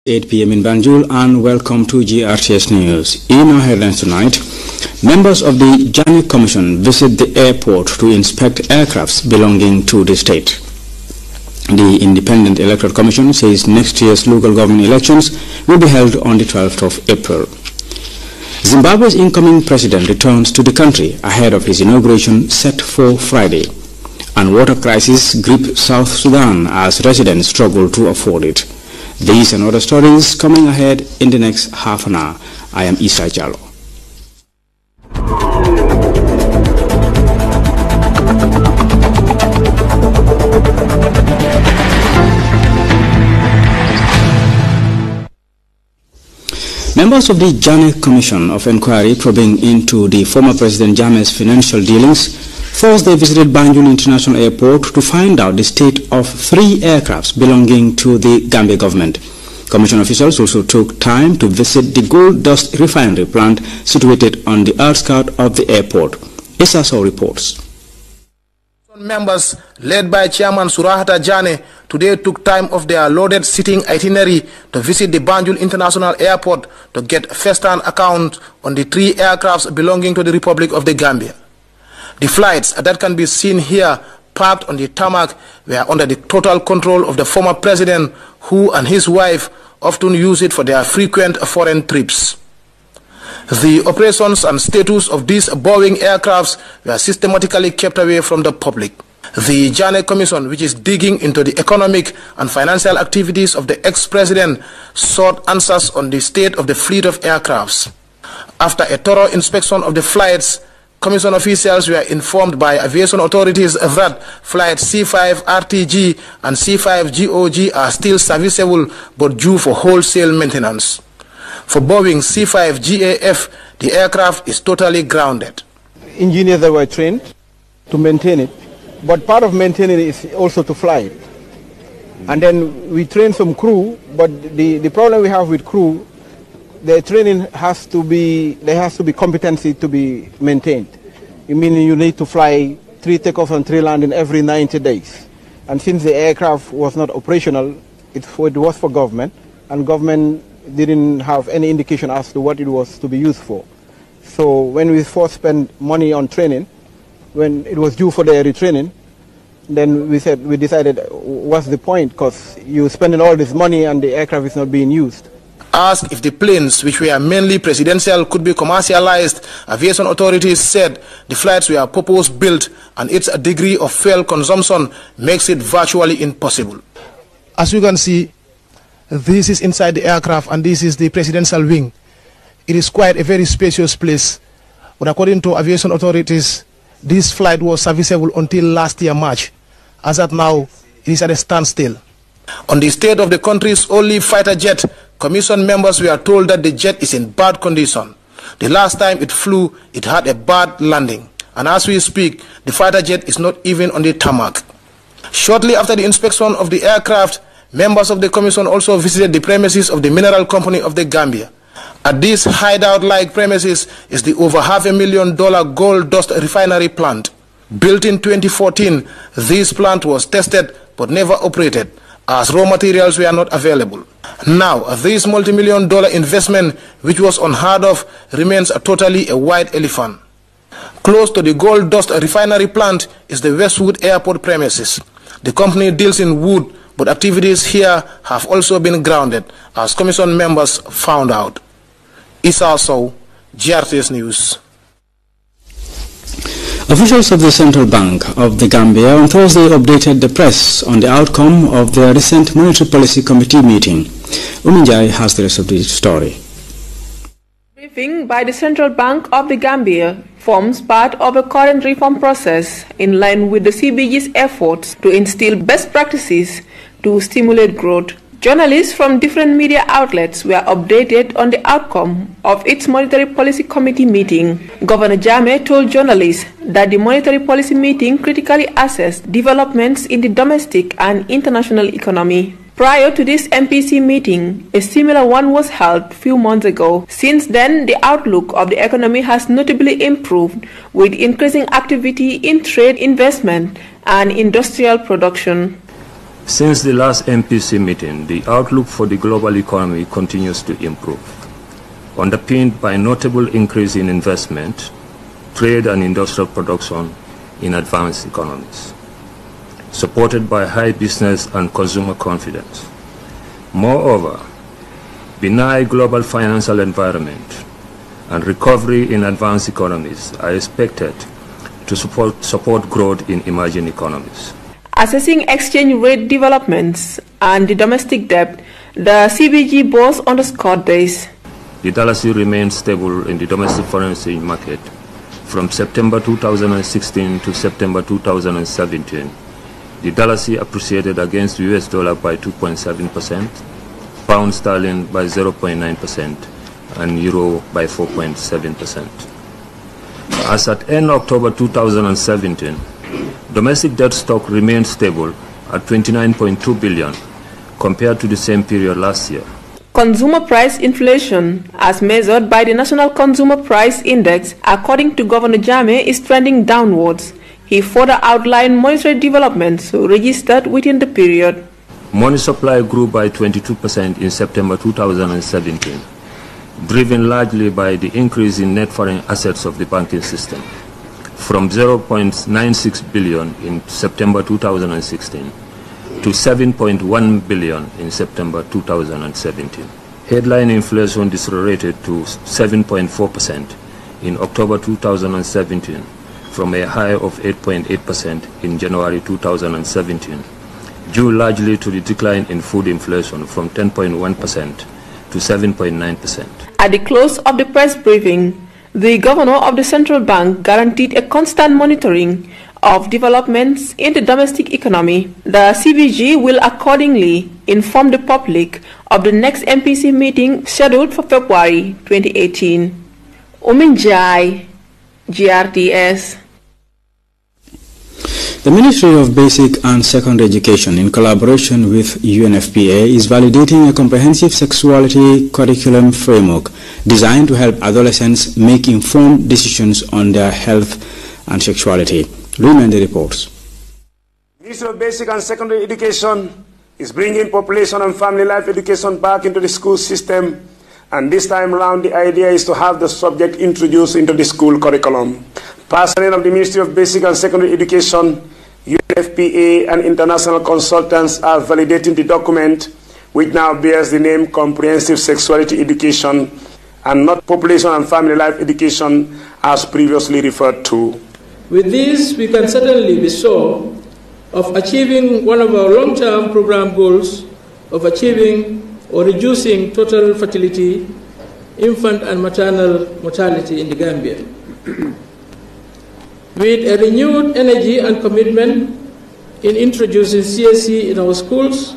8 p.m. in Banjul, and welcome to GRTS News. In our headlines tonight, members of the Jani Commission visit the airport to inspect aircrafts belonging to the state. The Independent Electoral Commission says next year's local government elections will be held on the 12th of April. Zimbabwe's incoming president returns to the country ahead of his inauguration set for Friday. And water crisis grips South Sudan as residents struggle to afford it. These and other stories coming ahead in the next half an hour. I am Isa Jallo. Members of the Jani Commission of Inquiry probing into the former President Jammeh's financial dealings Thursday visited Banjul International Airport to find out the state of 3 aircrafts belonging to the Gambia government. Commission officials also took time to visit the gold dust refinery plant situated on the outskirts of the airport. Isaso reports. Members led by Chairman Surahata Jane today took time off their loaded sitting itinerary to visit the Banjul International Airport to get first-hand account on the 3 aircrafts belonging to the Republic of the Gambia. The flights that can be seen here parked on the tarmac were under the total control of the former president, who and his wife often use it for their frequent foreign trips. The operations and status of these Boeing aircrafts were systematically kept away from the public. The Jani Commission, which is digging into the economic and financial activities of the ex-president, sought answers on the state of the fleet of aircrafts. After a thorough inspection of the flights, Commission officials were informed by aviation authorities that flight C5 RTG and C5 GOG are still serviceable but due for wholesale maintenance. For Boeing C5 GAF, the aircraft is totally grounded. Engineers that were trained to maintain it, but part of maintaining it is also to fly it. And then we train some crew, but the problem we have with crew, the training has to be, there has to be competency to be maintained. You mean you need to fly 3 takeoff and 3 landing every 90 days. And since the aircraft was not operational, it was for government, and government didn't have any indication as to what it was to be used for. So when we first spent money on training, when it was due for the retraining, then we decided, what's the point? Because you're spending all this money and the aircraft is not being used. Asked if the planes, which were mainly presidential, could be commercialized, aviation authorities said the flights were purpose-built and its degree of fuel consumption makes it virtually impossible. As you can see, this is inside the aircraft and this is the presidential wing. It is quite a very spacious place, but according to aviation authorities, this flight was serviceable until last year March. As at now, it is at a standstill. On the state of the country's only fighter jet, Commission members were told that the jet is in bad condition. The last time it flew, it had a bad landing. And as we speak, the fighter jet is not even on the tarmac. Shortly after the inspection of the aircraft, members of the Commission also visited the premises of the Mineral Company of the Gambia. At this hideout-like premises is the over $500,000 gold dust refinery plant. Built in 2014, this plant was tested but never operated, as raw materials were not available. Now, this multi-million-dollar investment, which was unheard of, remains totally a white elephant. Close to the gold dust refinery plant is the Westwood Airport premises. The company deals in wood, but activities here have also been grounded, as Commission members found out. Isa Sow, GRTS News. Officials of the Central Bank of the Gambia on Thursday updated the press on the outcome of their recent Monetary Policy Committee meeting. Uminjai has the rest of the story. Briefing by the Central Bank of the Gambia forms part of a current reform process in line with the CBG's efforts to instill best practices to stimulate growth. Journalists from different media outlets were updated on the outcome of its Monetary Policy Committee meeting. Governor Jammeh told journalists that the Monetary Policy meeting critically assessed developments in the domestic and international economy. Prior to this MPC meeting, a similar one was held a few months ago. Since then, the outlook of the economy has notably improved, with increasing activity in trade, investment, and industrial production. Since the last MPC meeting, the outlook for the global economy continues to improve, underpinned by a notable increase in investment, trade and industrial production in advanced economies, supported by high business and consumer confidence. Moreover, benign global financial environment and recovery in advanced economies are expected to support growth in emerging economies. Assessing exchange rate developments and the domestic debt, the CBG boss underscored this. The dollar remains stable in the domestic foreign exchange market from September 2016 to September 2017. The dollar appreciated against the US dollar by 2.7%, pound sterling by 0.9%, and euro by 4.7%. As at end October 2017, domestic debt stock remained stable at 29.2 billion compared to the same period last year. Consumer price inflation, as measured by the National Consumer Price Index, according to Governor Jammeh, is trending downwards. He further outlined monetary developments registered within the period. Money supply grew by 22% in September 2017, driven largely by the increase in net foreign assets of the banking system, from 0.96 billion in September 2016 to 7.1 billion in September 2017. Headline inflation decelerated to 7.4% in October 2017 from a high of 8.8% in January 2017, due largely to the decline in food inflation from 10.1% to 7.9%. At the close of the press briefing, the governor of the central bank guaranteed a constant monitoring of developments in the domestic economy. The CBG will accordingly inform the public of the next MPC meeting scheduled for February 2018. Uminjai, GRTS. The Ministry of Basic and Secondary Education, in collaboration with UNFPA, is validating a comprehensive sexuality curriculum framework designed to help adolescents make informed decisions on their health and sexuality. Read the reports. The Ministry of Basic and Secondary Education is bringing population and family life education back into the school system, and this time around the idea is to have the subject introduced into the school curriculum. Personnel of the Ministry of Basic and Secondary Education, UNFPA and international consultants are validating the document, which now bears the name Comprehensive Sexuality Education and not Population and Family Life Education as previously referred to. With this, we can certainly be sure of achieving one of our long-term program goals of achieving or reducing total fertility, infant and maternal mortality in the Gambia. With a renewed energy and commitment in introducing CSE in our schools,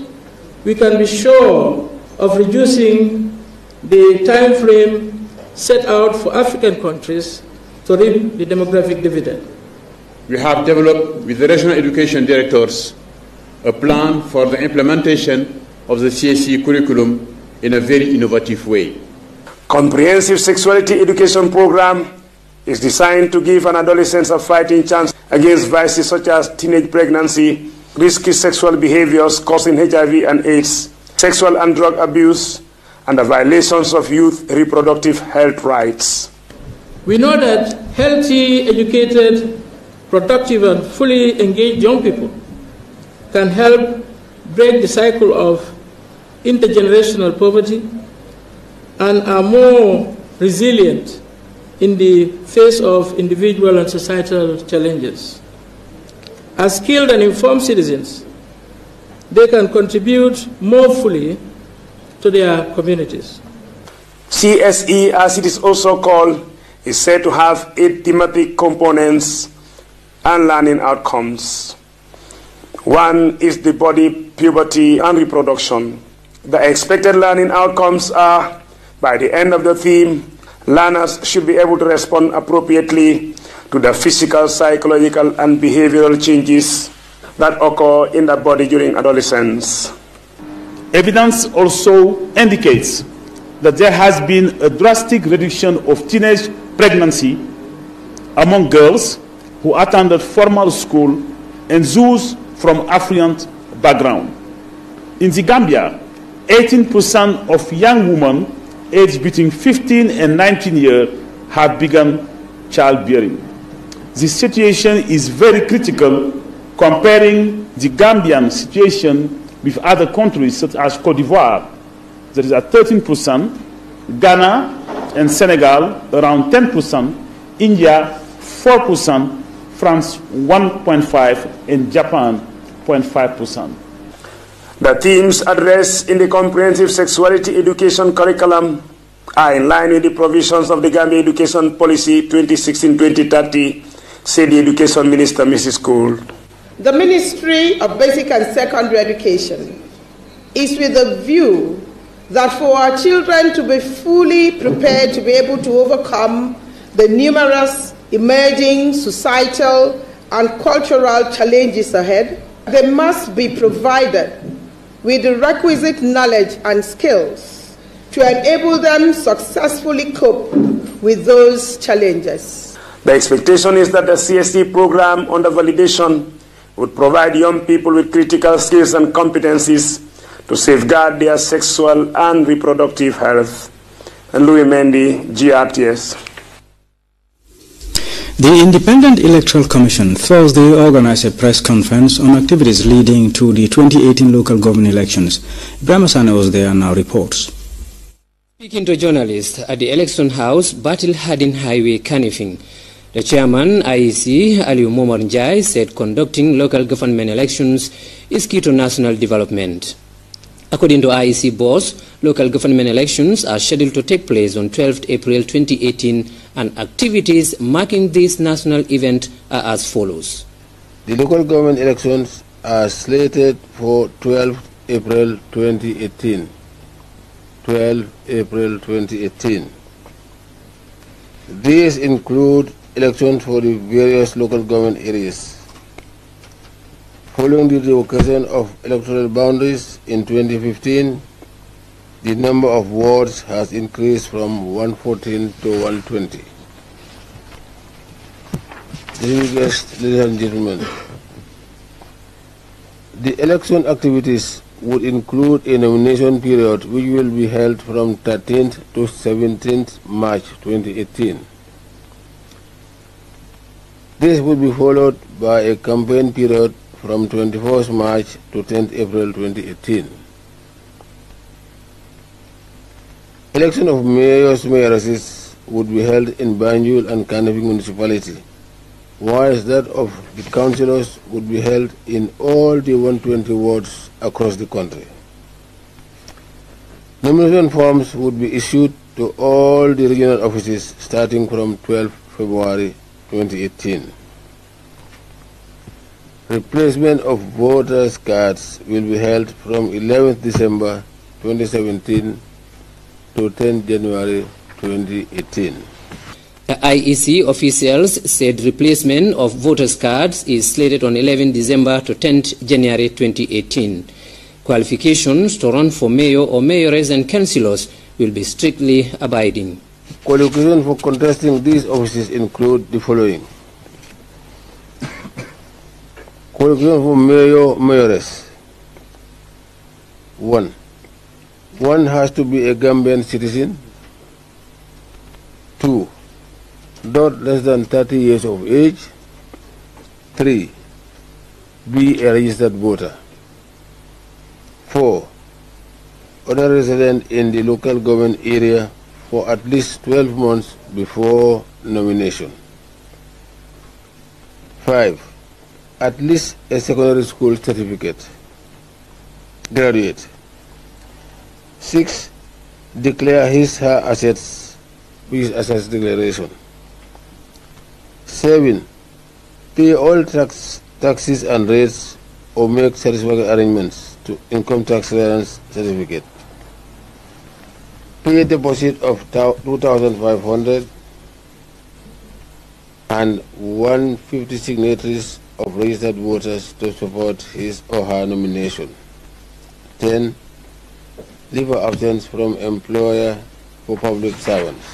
we can be sure of reducing the time frame set out for African countries to reap the demographic dividend. We have developed with the regional education directors a plan for the implementation of the CSE curriculum in a very innovative way. Comprehensive Sexuality Education Program is designed to give an adolescent a fighting chance against vices such as teenage pregnancy, risky sexual behaviors causing HIV and AIDS, sexual and drug abuse, and the violations of youth reproductive health rights. We know that healthy, educated, productive, and fully engaged young people can help break the cycle of intergenerational poverty and are more resilient in the face of individual and societal challenges. As skilled and informed citizens, they can contribute more fully to their communities. CSE, as it is also called, is said to have 8 thematic components and learning outcomes. One is the body, puberty, and reproduction. The expected learning outcomes are, by the end of the theme, learners should be able to respond appropriately to the physical, psychological, and behavioral changes that occur in the body during adolescence. Evidence also indicates that there has been a drastic reduction of teenage pregnancy among girls who attended formal school and those from affluent background. In the Gambia, 18% of young women aged between 15 and 19 years have begun childbearing. This situation is very critical comparing the Gambian situation with other countries such as Cote d'Ivoire, that is at 13%, Ghana and Senegal around 10%, India 4%, France 1.5%, and Japan 0.5%. The themes addressed in the comprehensive sexuality education curriculum are in line with the provisions of the Gambia Education Policy 2016-2030, said the Education Minister, Mrs. Cole. The Ministry of Basic and Secondary Education is with a view that for our children to be fully prepared to be able to overcome the numerous emerging societal and cultural challenges ahead, they must be provided with the requisite knowledge and skills to enable them successfully cope with those challenges. The expectation is that the CSC program under validation would provide young people with critical skills and competencies to safeguard their sexual and reproductive health. And Louis Mendy, GRTS. The Independent Electoral Commission Thursday organized a press conference on activities leading to the 2018 local government elections. Ibrahim Sane was there and now reports. Speaking to journalists at the election house, Battle Hadin Highway, Kanifing, the chairman, IEC, Aliu Momar Njai, said conducting local government elections is key to national development. According to IEC boss, local government elections are scheduled to take place on 12th April 2018, and activities marking this national event are as follows. The local government elections are slated for 12th April 2018. 12 April 2018. These include elections for the various local government areas. Following the revocation of electoral boundaries in 2015, the number of wards has increased from 114 to 120. Ladies and gentlemen, the election activities would include a nomination period which will be held from 13th to 17th March 2018. This will be followed by a campaign period from 21st March to 10th April 2018. Election of mayors and mayoresses would be held in Banjul and Kanifing municipality, whilst that of the councillors would be held in all the 120 wards across the country. Nomination forms would be issued to all the regional offices starting from 12 February 2018. Replacement of voters' cards will be held from 11th December 2017 to 10th January 2018. The IEC officials said replacement of voters' cards is slated on 11 December to 10th January 2018. Qualifications to run for mayor or mayoress and councillors will be strictly abiding. Qualifications for contesting these offices include the following. Qualifications for mayor, mayoress. 1. One has to be a Gambian citizen. 2. Not less than 30 years of age. 3. Be a registered voter. 4. Other resident in the local government area for at least 12 months before nomination. 5. At least a secondary school certificate. Graduate. 6. Declare his/her assets, which is assets declaration. 7. Pay all taxes and rates or make satisfactory arrangements to income tax clearance certificate. Pay a deposit of 2,500 and 150 signatories of registered voters to support his or her nomination. 10. Leave of absence from employer for public servants.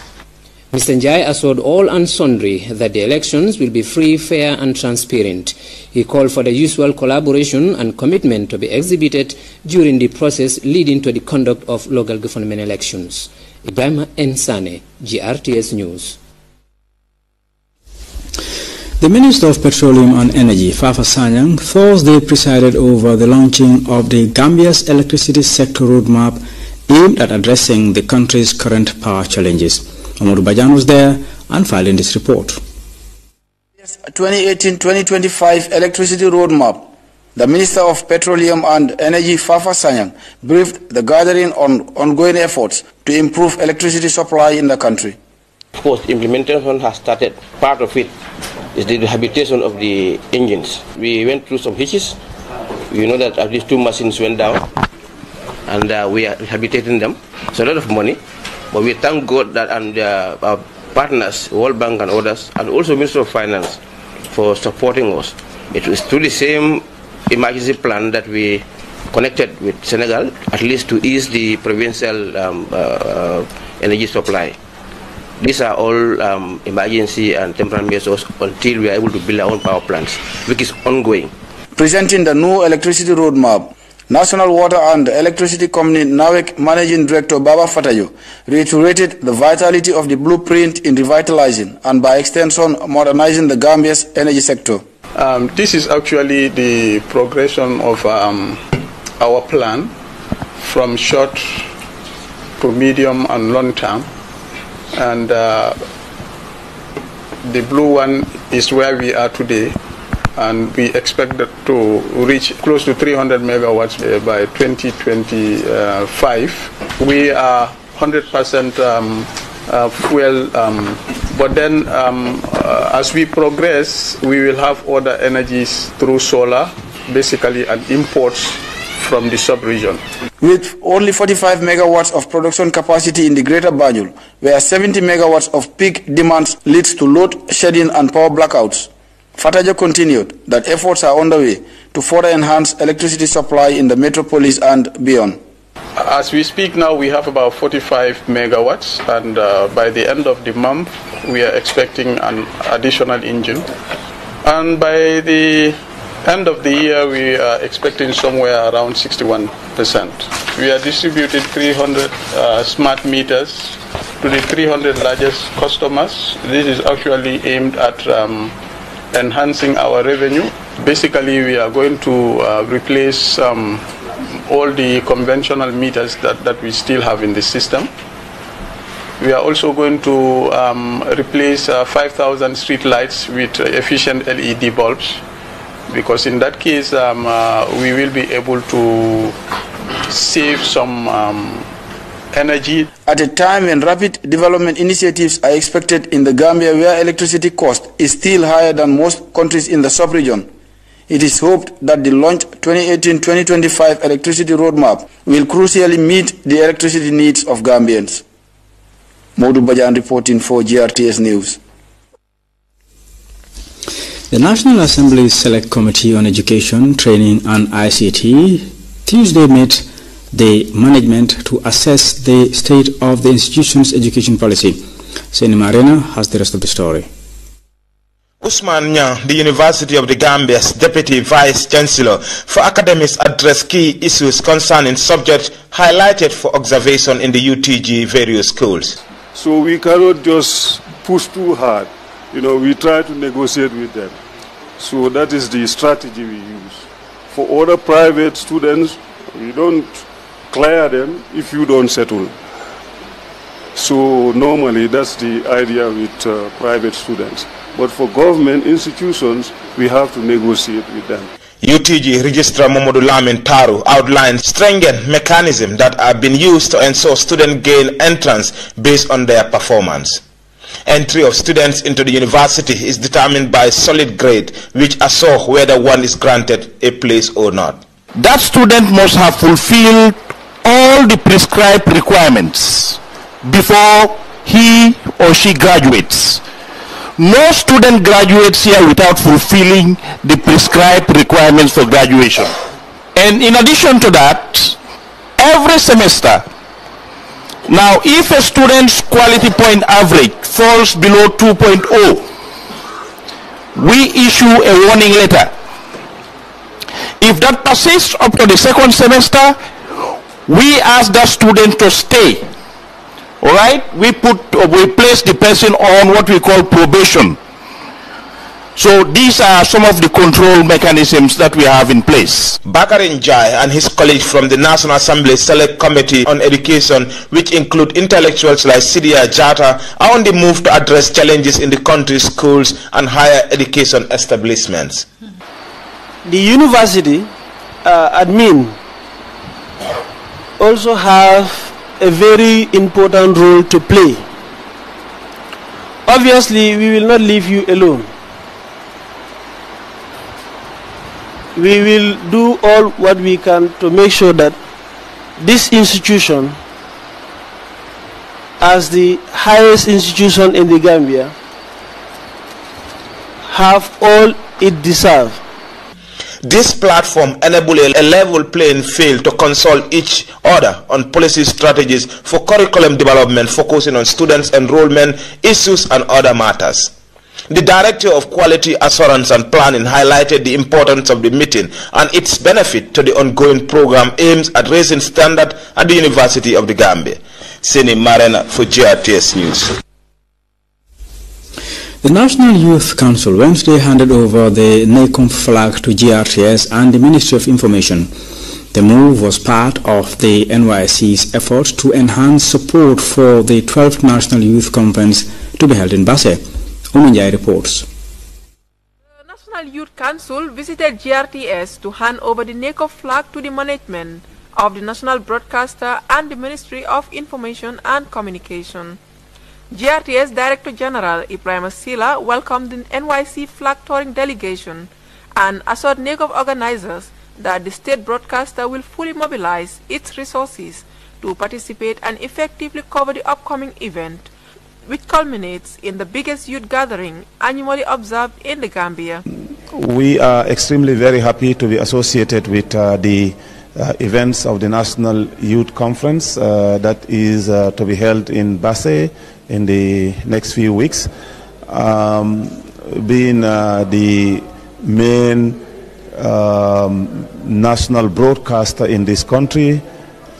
Mr. Njai assured all and sundry that the elections will be free, fair and transparent. He called for the usual collaboration and commitment to be exhibited during the process leading to the conduct of local government elections. Ibrahim Nsane, GRTS News. The Minister of Petroleum and Energy, Fafa Sanyang, Thursday presided over the launching of the Gambia's electricity sector roadmap aimed at addressing the country's current power challenges. Amadou Bajan was there and filed in this report. 2018-2025 electricity roadmap. The Minister of Petroleum and Energy, Fafa Sanyang, briefed the gathering on ongoing efforts to improve electricity supply in the country. Of course, implementation has started. Part of it is the rehabilitation of the engines. We went through some hitches. We know that at least 2 machines went down, and we are rehabilitating them. It's a lot of money, but we thank God that and our partners, World Bank and others, and also Minister of Finance for supporting us. It was through the same emergency plan that we connected with Senegal, at least to ease the provincial energy supply. These are all emergency and temporary measures until we are able to build our own power plants, which is ongoing. Presenting the new electricity roadmap, National Water and Electricity Company NAWEC Managing Director Baba Fatayo reiterated the vitality of the blueprint in revitalizing and by extension modernizing the Gambia's energy sector. This is actually the progression of our plan from short to medium and long term. And the blue one is where we are today, and we expect to reach close to 300 megawatts by 2025. We are 100% fuel, but then as we progress, we will have other energies through solar, basically, and imports from the sub-region. With only 45 megawatts of production capacity in the Greater Banjul, where 70 megawatts of peak demands leads to load shedding and power blackouts, Fatajo continued that efforts are underway to further enhance electricity supply in the metropolis and beyond. As we speak now, we have about 45 megawatts, and by the end of the month, we are expecting an additional engine. And by the end of the year, we are expecting somewhere around 61%. We are distributed 300 smart meters to the 300 largest customers. This is actually aimed at enhancing our revenue. Basically, we are going to replace all the conventional meters that we still have in the system. We are also going to replace 5,000 street lights with efficient LED bulbs, because in that case we will be able to save some energy. At a time when rapid development initiatives are expected in the Gambia, where electricity cost is still higher than most countries in the sub-region, it is hoped that the launched 2018-2025 electricity roadmap will crucially meet the electricity needs of Gambians. Modu Bajan reporting for GRTS News. The National Assembly's Select Committee on Education, Training and ICT Tuesday met the management to assess the state of the institution's education policy. Seni Marina has the rest of the story. Usman Nyang, the University of the Gambia's Deputy Vice Chancellor for Academics, addressed key issues concerning subjects highlighted for observation in the UTG various schools. So we cannot just push too hard. We try to negotiate with them. So that is the strategy we use. For other private students, we don't clear them if you don't settle. So normally that's the idea with private students. But for government institutions, we have to negotiate with them. UTG Registrar Momodu Lamin Taru outlined stringent mechanisms that have been used to ensure students gain entrance based on their performance. Entry of students into the university is determined by solid grade, which assures whether one is granted a place or not. That student must have fulfilled all the prescribed requirements before he or she graduates. No student graduates here without fulfilling the prescribed requirements for graduation. And in addition to that, every semester, Now, if a student's quality point average falls below 2.0, we issue a warning letter. If that persists up to the second semester, we ask that student to stay. All right? We place the person on what we call probation. So these are some of the control mechanisms that we have in place. Bakari Njai and his colleagues from the National Assembly Select Committee on Education, which include intellectuals like Sidia Jata, are on the move to address challenges in the country's schools and higher education establishments. The university admin also have a very important role to play. Obviously, we will not leave you alone. We will do all what we can to make sure that this institution, as the highest institution in the Gambia, have all it deserves. This platform enables a level playing field to consult each other on policy strategies for curriculum development, focusing on students' enrollment, issues, and other matters. The Director of Quality Assurance and Planning highlighted the importance of the meeting and its benefit to the ongoing program aims at raising standard at the University of the Gambia. Sini Marena for GRTS News. The National Youth Council Wednesday handed over the NACOM flag to GRTS and the Ministry of Information. The move was part of the NYSC's efforts to enhance support for the 12th National Youth Conference to be held in Basse. Uminjai reports. The National Youth Council visited GRTS to hand over the NACOM flag to the management of the National Broadcaster and the Ministry of Information and Communication. GRTS Director General Ibrahim Sila welcomed the NYC flag touring delegation and assured NACOM organizers that the state broadcaster will fully mobilize its resources to participate and effectively cover the upcoming event, which culminates in the biggest youth gathering annually observed in the Gambia. We are extremely very happy to be associated with the events of the National Youth Conference that is to be held in Basse in the next few weeks. Being the main national broadcaster in this country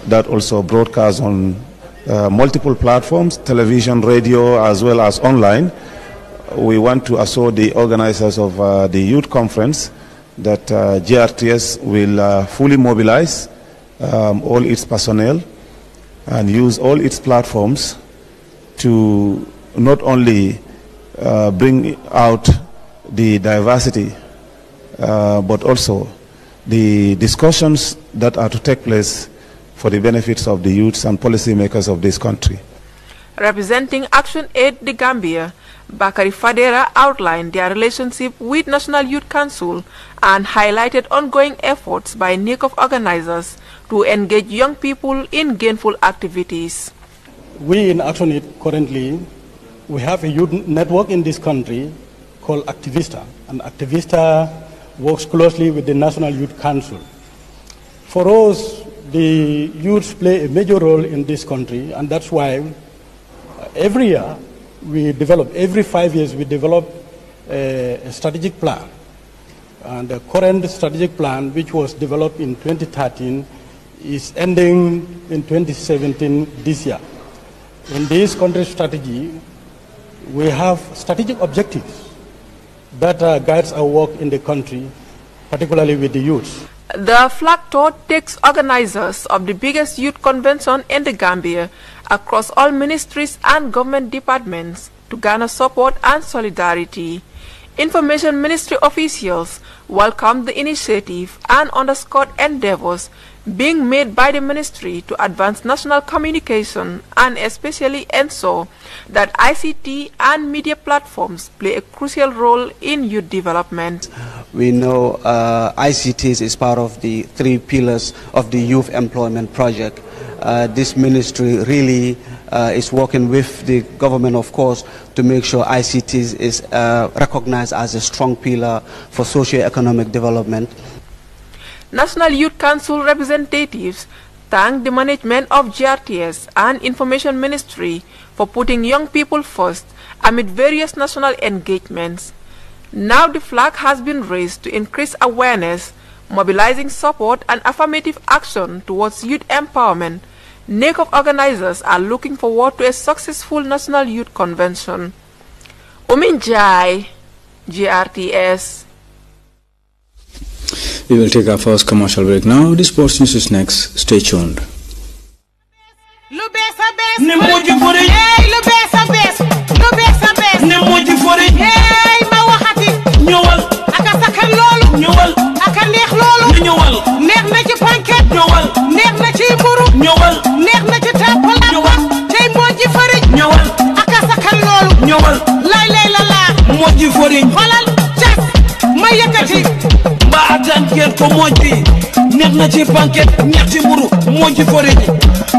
that also broadcasts on multiple platforms, television, radio, as well as online, we want to assure the organizers of the youth conference that GRTS will fully mobilize all its personnel and use all its platforms to not only bring out the diversity, but also the discussions that are to take place for the benefits of the youths and policymakers of this country. Representing Action Aid the Gambia, Bakari Fadera outlined their relationship with National Youth Council and highlighted ongoing efforts by NACOM organizers to engage young people in gainful activities. We in Action Aid currently, we have a youth network in this country called Activista, and Activista works closely with the National Youth Council. For us, the youths play a major role in this country, and that's why every year we develop, every 5 years we develop a strategic plan. And the current strategic plan, which was developed in 2013, is ending in 2017 this year. In this country strategy, we have strategic objectives that guides our work in the country, particularly with the youth. The flag tour takes organizers of the biggest youth convention in the Gambia across all ministries and government departments to garner support and solidarity. Information Ministry officials welcomed the initiative and underscored endeavors being made by the ministry to advance national communication and especially ensure that ICT and media platforms play a crucial role in youth development. We know ICT is part of the 3 pillars of the youth employment project. This ministry really is working with the government, of course, to make sure ICT is recognized as a strong pillar for socio-economic development. National Youth Council representatives thanked the management of GRTS and Information Ministry for putting young people first amid various national engagements. Now the flag has been raised to increase awareness, mobilizing support and affirmative action towards youth empowerment. NACOF organizers are looking forward to a successful National Youth Convention. Ominjai, GRTS. We will take our first commercial break now. The sports news is next. Stay tuned. ko moji neex na ci banquet neex ci mburu moji foriñ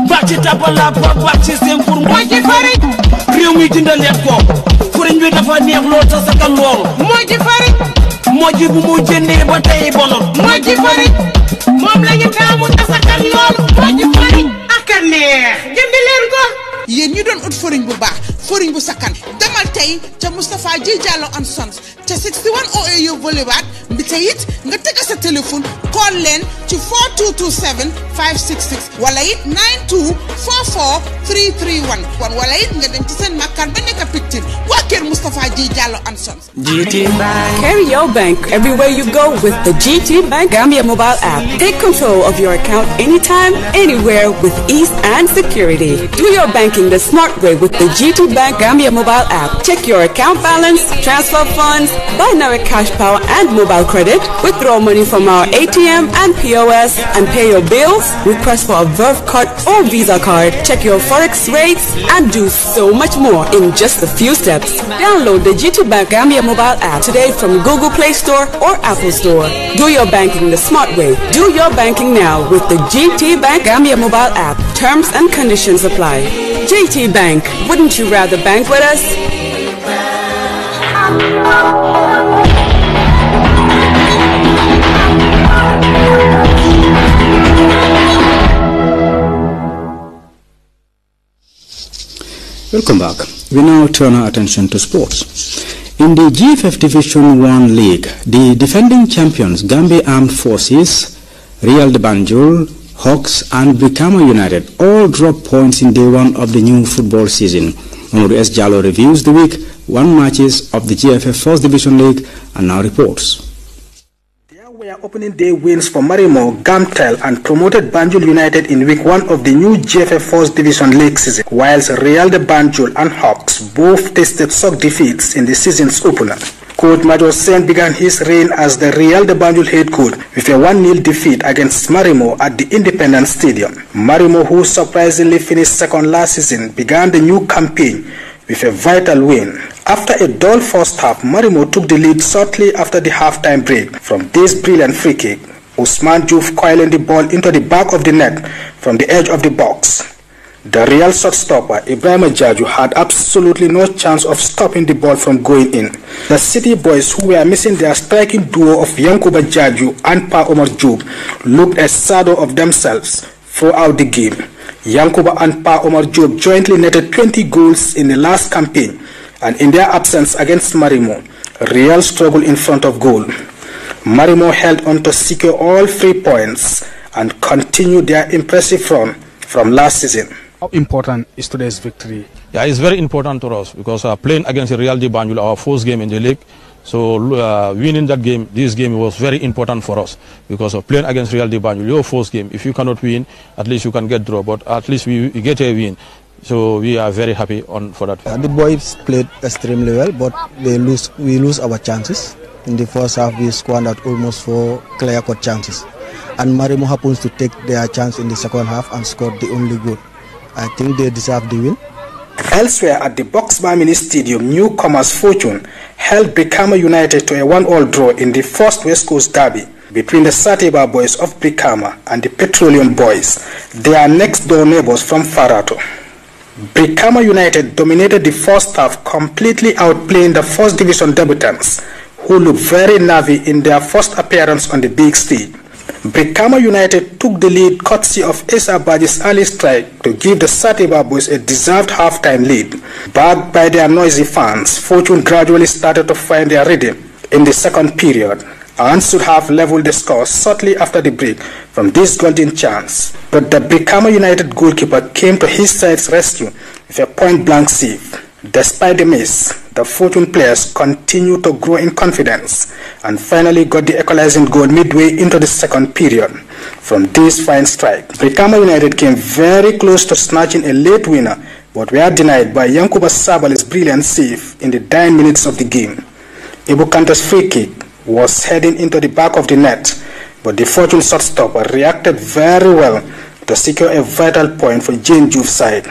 ba ci tabala ba ci seen pour moji fariñ réew mi dindalet ko foriñ bi dafa neex lool ta sakal lool moji fariñ moji bu mu jëndee ba tay bonon moji fariñ moom lañu taamu ta sakal lool moji fariñ ak neex jënd leen ko yéen ñu doon ut foriñ bu baax foriñ bu sakkan demal tey ca Moustapha J Diallo and Sons ca 61 OAU Boulevard bi tey it nga teg sa téléphone call leen ci 4227 566 wala it 9244 331 kon wala it nga dem ci seen makkaan ba nekk Picture waa kër Moustapha J Diallo and Sons. GT Bank. Carry your bank everywhere you go with the GT Bank Gambia mobile app. Take control of your account anytime, anywhere with ease and security. Do your banking the smart way with the GT Bank Gambia mobile app. Check your account balance, transfer funds, buy now cash power and mobile credit, withdraw money from our ATM and POS, and pay your bills, request for a Verve card or Visa card, check your Forex rates, and do so much more in just a few steps. Download the GT Bank Gambia mobile app today from Google Play Store or Apple Store. Do your banking the smart way. Do your banking now with the GT Bank Gambia mobile app. Terms and conditions apply. GT Bank, wouldn't you rather bank with us? Welcome back. We now turn our attention to sports. In the GFF Division 1 League, the defending champions Gambia Armed Forces, Real de Banjul, Hawks and Brikama United all dropped points in day one of the new football season. Mamoudou S. Jallo reviews the week one matches of the GFF First Division League and now reports. There were opening day wins for Marimo, Gamtel and promoted Banjul United in week one of the new GFF First Division League season, whilst Real de Banjul and Hawks both tasted shock defeats in the season's opener. Coach Major Sen began his reign as the Real de Banjul head coach with a 1-0 defeat against Marimo at the Independence Stadium. Marimo, who surprisingly finished second last season, began the new campaign with a vital win. After a dull first half, Marimo took the lead shortly after the halftime break from this brilliant free kick. Usman Juf coiling the ball into the back of the net from the edge of the box. The Real shotstopper, Ibrahim Jaju, had absolutely no chance of stopping the ball from going in. The City boys, who were missing their striking duo of Yankuba Jaju and Pa Omar Joub, looked a shadow of themselves throughout the game. Yankuba and Pa Omar Joub jointly netted 20 goals in the last campaign, and in their absence against Marimo, Real struggled in front of goal. Marimo held on to secure all 3 points and continued their impressive run from last season. How important is today's victory? Yeah, it's very important to us because playing against Real de Banjul, our first game in the league, so winning that game, this game was very important for us because of playing against Real de Banjul, your first game. If you cannot win, at least you can get draw, but at least we get a win. So we are very happy for that. The boys played extremely well, but we lose our chances. In the first half, we squandered almost 4 clear-cut chances. And Marimo happens to take their chance in the second half and scored the only goal. I think they deserve the win. Elsewhere at the Boxbar Mini Stadium, newcomers Fortune held Brikama United to a 1-1 draw in the first West Coast derby between the Sateba boys of Brikama and the Petroleum boys. They are next-door neighbors from Farato. Brikama United dominated the first half, completely outplaying the First Division debutants, who looked very nervy in their first appearance on the big stage. Brikama United took the lead courtesy of Esa Baji's early strike to give the Satiba boys a deserved half-time lead. Backed by their noisy fans, Fortune gradually started to find their rhythm in the second period and should have leveled the score shortly after the break from this golden chance. But the Brikama United goalkeeper came to his side's rescue with a point-blank save. Despite the miss, the Fortune players continued to grow in confidence and finally got the equalizing goal midway into the second period from this fine strike. Brikama United came very close to snatching a late winner, but were denied by Yankuba Sabali's brilliant save in the dying minutes of the game. Ibu Kante's free kick was heading into the back of the net, but the Fortune shotstopper reacted very well to secure a vital point for Jane Juve's side.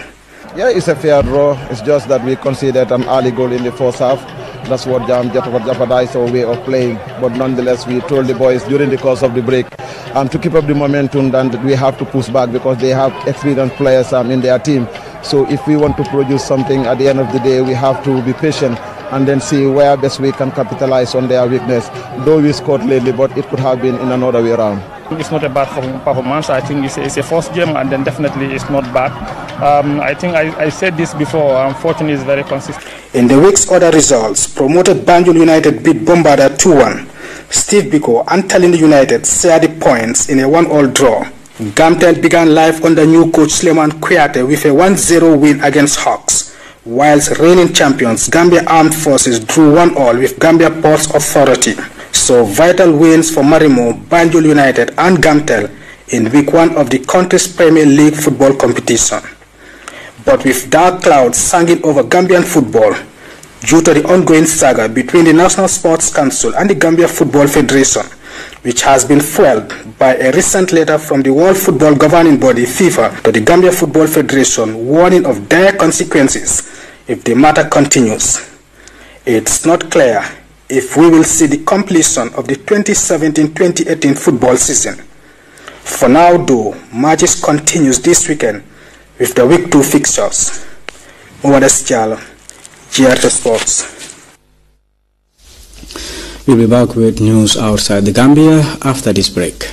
Yeah, it's a fair draw. It's just that we conceded an early goal in the first half. That's what jeopardized our way of playing. But nonetheless, we told the boys during the course of the break to keep up the momentum, that we have to push back because they have experienced players in their team. So if we want to produce something at the end of the day, we have to be patient and then see where best we can capitalize on their weakness. Though we scored lately, but it could have been in another way around. It's not a bad performance. I think it's a first game, and then definitely it's not bad. I think I said this before, Fortune is very consistent. In the week's other results, promoted Banjul United beat Bombarda 2-1. Steve Biko and Talindi United shared the points in a 1-all draw. Gamtel began life under new coach Sleman Kuyate with a 1-0 win against Hawks, whilst reigning champions Gambia Armed Forces drew 1-all with Gambia Ports Authority. So vital wins for Marimo, Banjul United and Gamtel in week 1 of the country's Premier League football competition. But with dark clouds hanging over Gambian football due to the ongoing saga between the National Sports Council and the Gambia Football Federation, which has been fueled by a recent letter from the World Football Governing Body FIFA to the Gambia Football Federation warning of dire consequences if the matter continues. It's not clear if we will see the completion of the 2017-2018 football season. For now though, matches continues this weekend with the week 2 fixtures. Mohamed Jalo, GRTS Sports. We'll be back with news outside the Gambia after this break.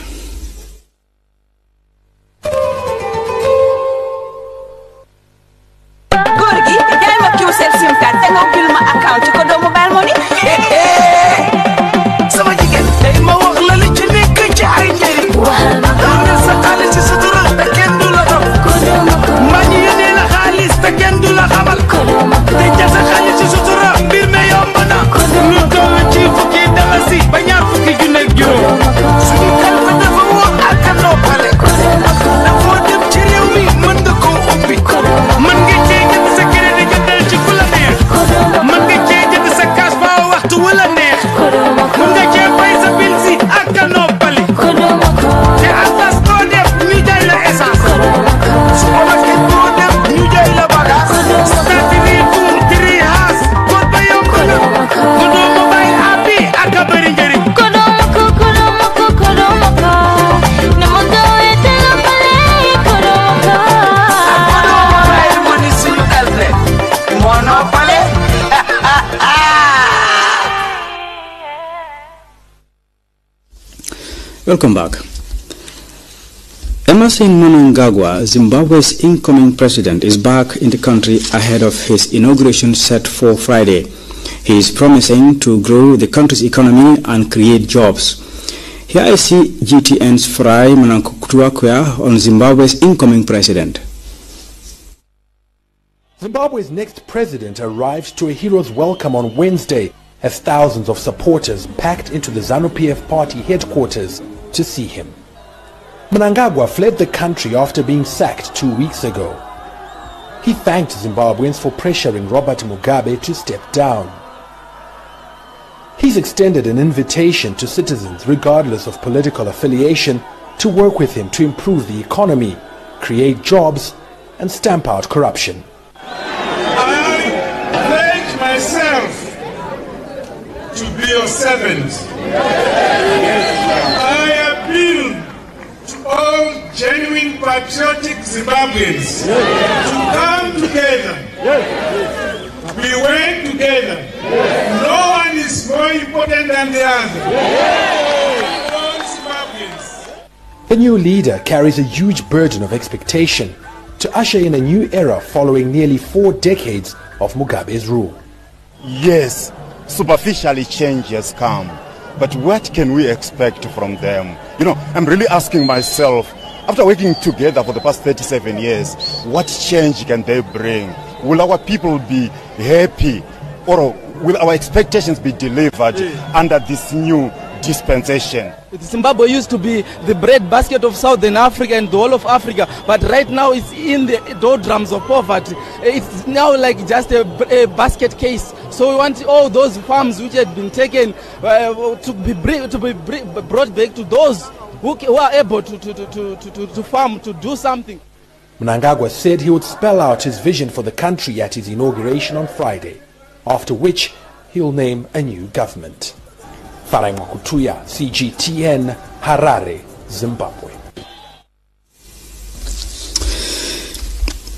Welcome back. Emerson Mnangagwa, Zimbabwe's incoming president, is back in the country ahead of his inauguration set for Friday. He is promising to grow the country's economy and create jobs. Here I see GTN's Fry Mnangagwa on Zimbabwe's incoming president. Zimbabwe's next president arrived to a hero's welcome on Wednesday as thousands of supporters packed into the ZANU-PF party headquarters to see him. Mnangagwa fled the country after being sacked 2 weeks ago. He thanked Zimbabweans for pressuring Robert Mugabe to step down. He's extended an invitation to citizens, regardless of political affiliation, to work with him to improve the economy, create jobs, and stamp out corruption. I pledge myself to be your servant. I appeal to all genuine patriotic Zimbabweans to come together. We work together. No one is more important than the other. All Zimbabweans The new leader carries a huge burden of expectation to usher in a new era following nearly 4 decades of Mugabe's rule. Yes, superficially change has come, but what can we expect from them? You know, I'm really asking myself, after working together for the past 37 years, what change can they bring? Will our people be happy, or will our expectations be delivered under this new dispensation? Zimbabwe used to be the bread basket of Southern Africa and the whole of Africa, but right now it's in the doldrums of poverty. It's now like just a basket case. So we want all those farms which had been taken to be brought back to those who are able to farm, to do something. Mnangagwa said he would spell out his vision for the country at his inauguration on Friday, after which he'll name a new government. Farai Mwakutuya, CGTN, Harare, Zimbabwe.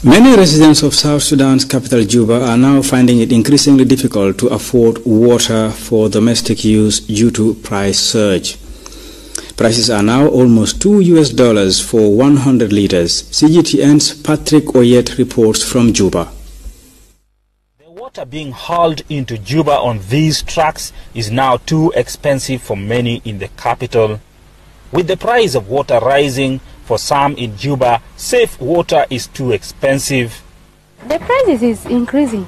Many residents of South Sudan's capital Juba are now finding it increasingly difficult to afford water for domestic use due to price surge. Prices are now almost $2 for 100 liters. CGTN's Patrick Oyet reports from Juba. Water being hauled into Juba on these trucks is now too expensive for many in the capital. With the price of water rising, for some in Juba, safe water is too expensive. The prices is increasing.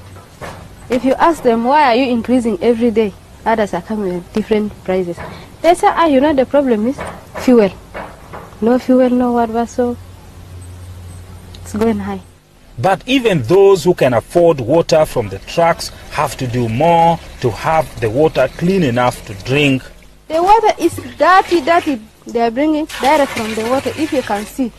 If you ask them why are you increasing every day, others are coming with different prices. They say, you know, the problem is fuel. No fuel, no water, so it's going high. But even those who can afford water from the trucks have to do more to have the water clean enough to drink. The water is dirty. They are bringing direct from the water, if you can see.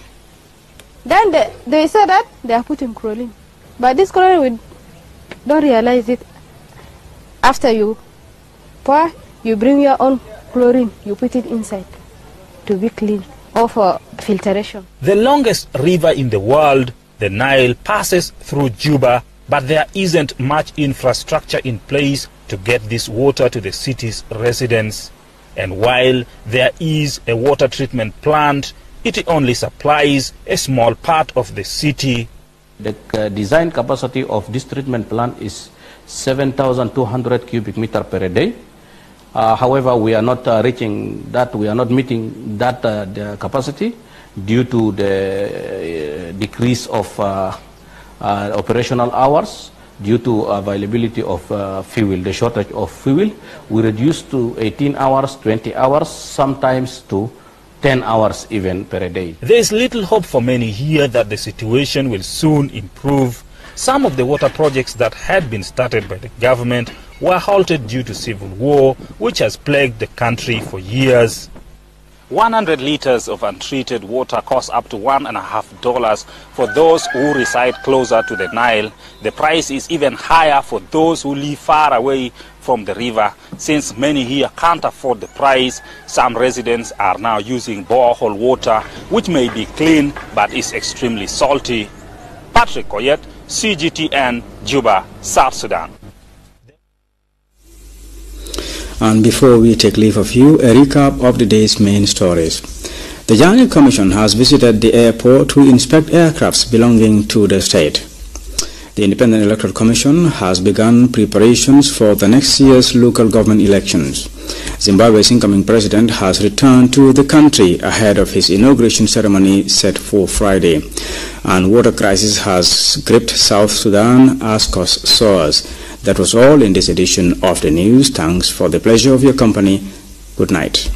Then they say that they are putting chlorine. But this chlorine, we don't realize it. After you pour, you bring your own chlorine, you put it inside to be clean or for filtration. The longest river in the world, the Nile, passes through Juba, but there isn't much infrastructure in place to get this water to the city's residents. And while there is a water treatment plant, it only supplies a small part of the city. The design capacity of this treatment plant is 7,200 cubic meter per day. However, we are not reaching that, we are not meeting that the capacity due to the decrease of operational hours. Due to availability of fuel, the shortage of fuel, we reduced to 18 hours, 20 hours, sometimes to 10 hours even per day. There is little hope for many here that the situation will soon improve. Some of the water projects that had been started by the government were halted due to civil war, which has plagued the country for years. 100 liters of untreated water costs up to $1.50 for those who reside closer to the Nile. The price is even higher for those who live far away from the river. Since many here can't afford the price, some residents are now using borehole water, which may be clean but is extremely salty. Patrick Oyet, CGTN, Juba, South Sudan. And before we take leave of you, a recap of the day's main stories. The Journey Commission has visited the airport to inspect aircrafts belonging to the state. The Independent Electoral Commission has begun preparations for the next year's local government elections. Zimbabwe's incoming president has returned to the country ahead of his inauguration ceremony set for Friday. And water crisis has gripped South Sudan as cost soars. That was all in this edition of the news. Thanks for the pleasure of your company. Good night.